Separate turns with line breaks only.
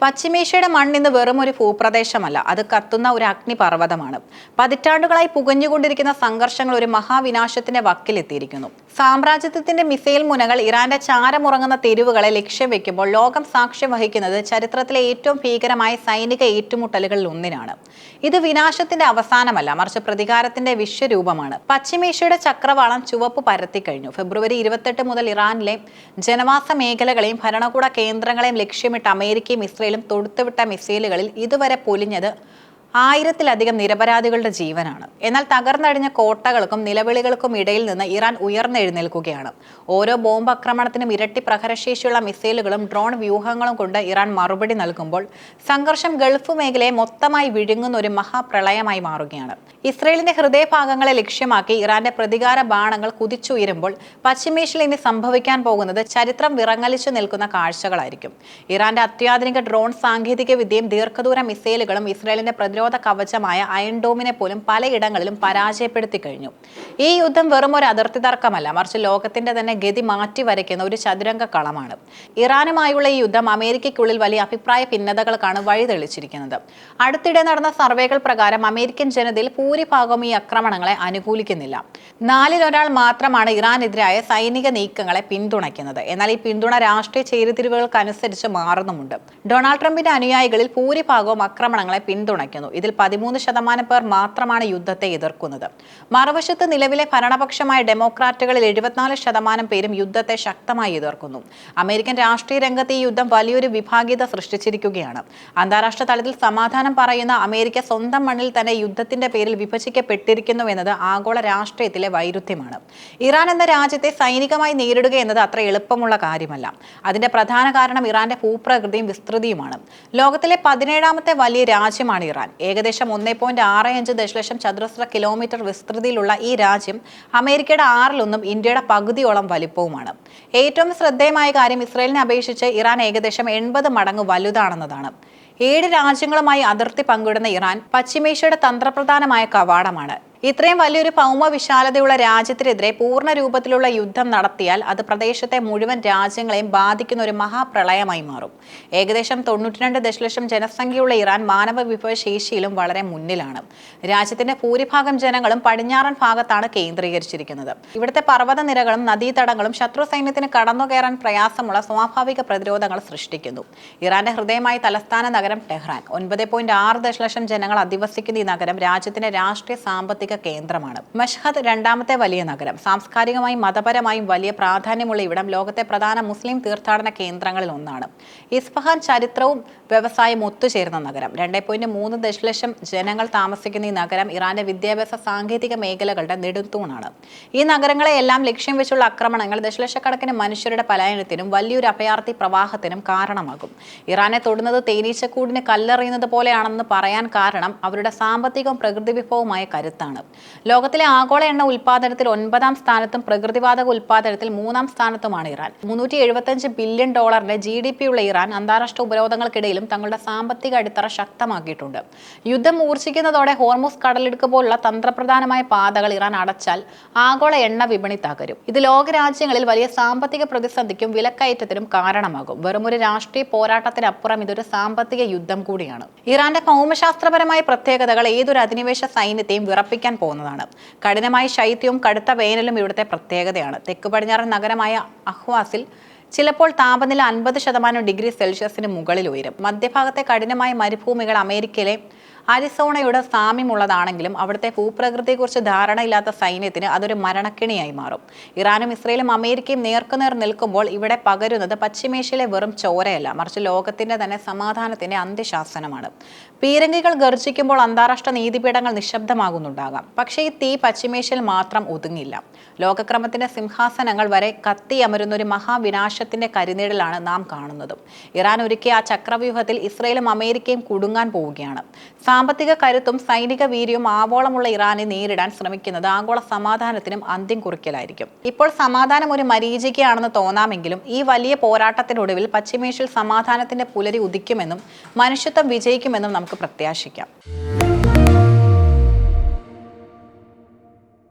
പശ്ചിമേഷ്യയുടെ മണ്ണിന്ന് വെറും ഒരു ഭൂപ്രദേശമല്ല, അത് കത്തുന്ന ഒരു അഗ്നിപർവ്വതമാണ്. പതിറ്റാണ്ടുകളായി പുകഞ്ഞുകൊണ്ടിരിക്കുന്ന സംഘർഷങ്ങൾ ഒരു മഹാവിനാശത്തിന്റെ വക്കിലെത്തിയിരിക്കുന്നു. സാമ്രാജ്യത്വത്തിന്റെ മിസൈൽ മുനകൾ ഇറാന്റെ ചാരമുറങ്ങുന്ന തെരുവുകളെ ലക്ഷ്യം വെക്കുമ്പോൾ ലോകം സാക്ഷ്യം വഹിക്കുന്നത് ചരിത്രത്തിലെ ഏറ്റവും ഭീകരമായ സൈനിക ഏറ്റുമുട്ടലുകളിൽ ഒന്നിനാണ്. ഇത് വിനാശത്തിന്റെ അവസാനമല്ല, മറിച്ച് പ്രതികാരത്തിന്റെ വിശ്വരൂപമാണ്. പശ്ചിമേഷ്യയുടെ ചക്രവാളം ചുവപ്പ് പരത്തിക്കഴിഞ്ഞു. ഫെബ്രുവരി 28 മുതൽ ഇറാനിലെ ജനവാസ മേഖലകളെയും ഭരണകൂട കേന്ദ്രങ്ങളെയും ലക്ഷ്യമിട്ട് അമേരിക്കയും ഇസ്രയേലും തൊടുത്തുവിട്ട മിസൈലുകളിൽ ഇതുവരെ പൊലിഞ്ഞത് 1000-ലധികം നിരപരാധികളുടെ ജീവനാണ്. എന്നാൽ തകർന്നടിഞ്ഞ കോട്ടകൾക്കും നിലവിളികൾക്കും ഇടയിൽ നിന്ന് ഇറാൻ ഉയർന്നെഴുന്നേൽക്കുകയാണ്. ഓരോ ബോംബ് ആക്രമണത്തിനും ഇരട്ടി പ്രഹരശേഷിയുള്ള മിസൈലുകളും ഡ്രോൺ വ്യൂഹങ്ങളും കൊണ്ട് ഇറാൻ മറുപടി നൽകുമ്പോൾ സംഘർഷം ഗൾഫ് മേഖലയെ മൊത്തമായി വിഴുങ്ങുന്ന ഒരു മഹാപ്രളയമായി മാറുകയാണ്. ഇസ്രയേലിന്റെ ഹൃദയഭാഗങ്ങളെ ലക്ഷ്യമാക്കി ഇറാന്റെ പ്രതികാര ബാണങ്ങൾ കുതിച്ചുയരുമ്പോൾ പശ്ചിമേഷ്യയിൽ ഇനി സംഭവിക്കാൻ പോകുന്നത് ചരിത്രം വിറങ്ങലിച്ചു നിൽക്കുന്ന കാഴ്ചകളായിരിക്കും. ഇറാന്റെ അത്യാധുനിക ഡ്രോൺ സാങ്കേതിക വിദ്യയും ദീർഘദൂര മിസൈലുകളും ഇസ്രയേലിന്റെ പ്രതിരോധ കവചമായ അയൺ ഡോമിനെ പോലും പലയിടങ്ങളിലും പരാജയപ്പെടുത്തി കഴിഞ്ഞു. ഈ യുദ്ധം വെറും ഒരു അതിർത്തി തർക്കമല്ല, മറിച്ച് ലോകത്തിന്റെ തന്നെ ഗതി മാറ്റി വരയ്ക്കുന്ന ഒരു ചതുരംഗ കളമാണ്. ഇറാനുമായുള്ള ഈ യുദ്ധം അമേരിക്കയ്ക്കുള്ളിൽ വലിയ അഭിപ്രായ ഭിന്നതകൾക്കാണ് വഴിതെളിച്ചിരിക്കുന്നത്. അടുത്തിടെ നടന്ന സർവേകൾ പ്രകാരം അമേരിക്കൻ ജനതയിൽ ഭൂരിഭാഗവും ഈ ആക്രമണങ്ങളെ അനുകൂലിക്കുന്നില്ല. 4-1 മാത്രമാണ് ഇറാനെതിരായ സൈനിക നീക്കങ്ങളെ പിന്തുണയ്ക്കുന്നത്. എന്നാൽ ഈ പിന്തുണ രാഷ്ട്രീയ ചേരിതിരിവുകൾക്കനുസരിച്ച് മാറുന്നുമുണ്ട്. ഡൊണാൾഡ് ട്രംപിന്റെ അനുയായികളിൽ ഭൂരിഭാഗവും ആക്രമണങ്ങളെ പിന്തുണയ്ക്കുന്നു. ഇതിൽ 13% പേർ മാത്രമാണ് യുദ്ധത്തെ എതിർക്കുന്നത്. മറുവശത്ത് നിലവിലെ ഭരണപക്ഷമായ ഡെമോക്രാറ്റുകളിൽ 74% പേരും യുദ്ധത്തെ ശക്തമായി എതിർക്കുന്നു. അമേരിക്കൻ രാഷ്ട്രീയ രംഗത്ത് ഈ യുദ്ധം വലിയൊരു വിഭാഗീയത സൃഷ്ടിച്ചിരിക്കുകയാണ്. അന്താരാഷ്ട്ര തലത്തിൽ സമാധാനം പറയുന്ന അമേരിക്ക സ്വന്തം മണ്ണിൽ തന്നെ യുദ്ധത്തിന്റെ പേരിൽ വിഭജിക്കപ്പെട്ടിരിക്കുന്നു എന്നത് ആഗോള രാഷ്ട്രീയത്തിലെ വൈരുദ്ധ്യമാണ്. ഇറാൻ എന്ന രാജ്യത്തെ സൈനികമായി നേരിടുക എന്നത് അത്ര എളുപ്പമുള്ള കാര്യമല്ല. അതിന്റെ പ്രധാന കാരണം ഇറാന്റെ ഭൂപ്രകൃതിയും വിസ്തൃതിയുമാണ്. ലോകത്തിലെ 17ാമത്തെ വലിയ രാജ്യമാണ് ഇറാൻ. ഏകദേശം 1.65 ദശലക്ഷം ചതുരശ്ര കിലോമീറ്റർ വിസ്തൃതിയിലുള്ള ഈ രാജ്യം അമേരിക്കയുടെ 1/6 ഇന്ത്യയുടെ പകുതിയോളം വലിപ്പവുമാണ്. ഏറ്റവും ശ്രദ്ധേയമായ കാര്യം ഇസ്രയേലിനെ അപേക്ഷിച്ച് ഇറാൻ ഏകദേശം 80 മടങ്ങ് വലുതാണെന്നതാണ്. 7 രാജ്യങ്ങളുമായി അതിർത്തി പങ്കിടുന്ന ഇറാൻ പശ്ചിമേഷ്യയുടെ തന്ത്രപ്രധാനമായ കവാടമാണ്. ഇത്രയും വലിയൊരു ഭൗമ വിശാലതയുള്ള രാജ്യത്തിനെതിരെ പൂർണ്ണ രൂപത്തിലുള്ള യുദ്ധം നടത്തിയാൽ അത് പ്രദേശത്തെ മുഴുവൻ രാജ്യങ്ങളെയും ബാധിക്കുന്ന ഒരു മഹാപ്രളയമായി മാറും. ഏകദേശം 92 ദശലക്ഷം ജനസംഖ്യയുള്ള ഇറാൻ മാനവ വിഭവശേഷിയിലും വളരെ മുന്നിലാണ്. രാജ്യത്തിന്റെ ഭൂരിഭാഗം ജനങ്ങളും പടിഞ്ഞാറൻ ഭാഗത്താണ് കേന്ദ്രീകരിച്ചിരിക്കുന്നത്. ഇവിടുത്തെ പർവ്വതനിരകളും നദീതടങ്ങളും ശത്രു സൈന്യത്തിന് കടന്നുകയറാൻ പ്രയാസമുള്ള സ്വാഭാവിക പ്രതിരോധങ്ങൾ സൃഷ്ടിക്കുന്നു. ഇറാന്റെ ഹൃദയമായ തലസ്ഥാന നഗരം ടെഹ്റാൻ, 9.6 ദശലക്ഷം ജനങ്ങൾ അധിവസിക്കുന്ന ഈ നഗരം രാജ്യത്തിന്റെ രാഷ്ട്രീയ സാമ്പത്തിക കേന്ദ്രമാണ്. മഷ്ഹദ് 2ാമത്തെ വലിയ നഗരം. സാംസ്കാരികമായും മതപരമായും വലിയ പ്രാധാന്യമുള്ള ഇവിടം ലോകത്തെ പ്രധാന മുസ്ലിം തീർത്ഥാടന കേന്ദ്രങ്ങളിൽ ഒന്നാണ്. ഇസ്ഫഹാൻ ചരിത്രവും വ്യവസായം ഒത്തുചേർന്ന നഗരം. 2.3 ദശലക്ഷം ജനങ്ങൾ താമസിക്കുന്ന ഈ നഗരം ഇറാന്റെ വിദ്യാഭ്യാസ സാങ്കേതിക മേഖലകളുടെ നെടുന്തൂണാണ്. ഈ നഗരങ്ങളെ എല്ലാം ലക്ഷ്യം വെച്ചുള്ള ആക്രമണങ്ങൾ ദശലക്ഷക്കണക്കിന് മനുഷ്യരുടെ പലായനത്തിനും വലിയൊരു അഭയാർത്ഥി പ്രവാഹത്തിനും കാരണമാകും. ഇറാനെ തൊടുന്നത് തേനീച്ചക്കൂടിന് കല്ലെറിയുന്നത് പോലെയാണെന്ന് പറയാൻ കാരണം അവരുടെ സാമ്പത്തികവും പ്രകൃതി വിഭവമായ കരുത്താണ്. ലോകത്തിലെ ആഗോള എണ്ണ ഉൽപാദനത്തിൽ 9ാം സ്ഥാനത്തും പ്രകൃതിവാതക ഉൽപാദനത്തിൽ 3ാം സ്ഥാനത്തുമാണ് ഇറാൻ. $375 ബില്യൺ GDP ഉള്ള ഇറാൻ അന്താരാഷ്ട്ര ഉപരോധങ്ങൾക്കിടയിലും തങ്ങളുടെ സാമ്പത്തിക അടിത്തറ ശക്തമാക്കിയിട്ടുണ്ട്. യുദ്ധം മൂർച്ഛിക്കുന്നതോടെ ഹോർമുസ് കടലിടുക്ക് പോലുള്ള തന്ത്രപ്രധാനമായ പാതകൾ ഇറാൻ അടച്ചാൽ ആഗോള എണ്ണ വിപണി തകരും. ഇത് ലോകരാജ്യങ്ങളിൽ വലിയ സാമ്പത്തിക പ്രതിസന്ധിക്കും വിലക്കയറ്റത്തിനും കാരണമാകും. വെറുമൊരു രാഷ്ട്രീയ പോരാട്ടത്തിനപ്പുറം ഇതൊരു സാമ്പത്തിക യുദ്ധം കൂടിയാണ്. ഇറാന്റെ ഭൗമശാസ്ത്രപരമായ പ്രത്യേകതകൾ ഏതൊരു അധിനിവേശ സൈന്യത്തെയും വിറപ്പിക്കാൻ പോകുന്നതാണ്. കഠിനമായ ശൈത്യവും കടുത്ത വേനലും ഇവിടുത്തെ പ്രത്യേകതയാണ്. തെക്ക് പടിഞ്ഞാറൻ നഗരമായ അഹ്വാസിൽ ചിലപ്പോൾ താപനില 50°C മുകളിൽ ഉയരും. മധ്യഭാഗത്തെ കഠിനമായ മരുഭൂമികൾ അമേരിക്കയിലെ അരിസോണയുടെ സാമ്യമുള്ളതാണെങ്കിലും അവിടുത്തെ ഭൂപ്രകൃതിയെക്കുറിച്ച് ധാരണയില്ലാത്ത സൈന്യത്തിന് അതൊരു മരണക്കിണിയായി മാറും. ഇറാനും ഇസ്രയേലും അമേരിക്കയും നേർക്കുനേർ നിൽക്കുമ്പോൾ ഇവിടെ പകരുന്നത് പശ്ചിമേഷ്യയിലെ വെറും ചോരയല്ല, മറിച്ച് ലോകത്തിന്റെ തന്നെ സമാധാനത്തിന്റെ അന്ത്യശാസനമാണ്. പീരങ്കികൾ ഗർജിക്കുമ്പോൾ അന്താരാഷ്ട്ര നീതിപീഠങ്ങൾ നിശബ്ദമാകുന്നുണ്ടാകാം. പക്ഷേ ഈ തീ പശ്ചിമേഷ്യയിൽ മാത്രം ഒതുങ്ങില്ല. ലോകക്രമത്തിന്റെ സിംഹാസനങ്ങൾ വരെ കത്തിയമരുന്ന ഒരു മഹാവിനാശത്തിന്റെ കരിനിഴലാണ് നാം കാണുന്നതും. ഇറാൻ ഒരുക്കിയ ആ ചക്രവ്യൂഹത്തിൽ ഇസ്രയേലും അമേരിക്കയും കുടുങ്ങാൻ പോവുകയാണ്. സാമ്പത്തിക കരുത്തും സൈനിക വീര്യവും ആവോളമുള്ള ഇറാനെ നേരിടാൻ ശ്രമിക്കുന്നത് ആഗോള സമാധാനത്തിനും അന്ത്യം കുറിക്കലായിരിക്കും. ഇപ്പോൾ സമാധാനം ഒരു മരീചികയാണെന്ന് തോന്നാമെങ്കിലും ഈ വലിയ പോരാട്ടത്തിനൊടുവിൽ പശ്ചിമേഷ്യയിൽ സമാധാനത്തിന്റെ പുലരി ഉദിക്കുമെന്നും മനുഷ്യത്വം വിജയിക്കുമെന്നും നമുക്ക് പ്രത്യാശിക്കാം.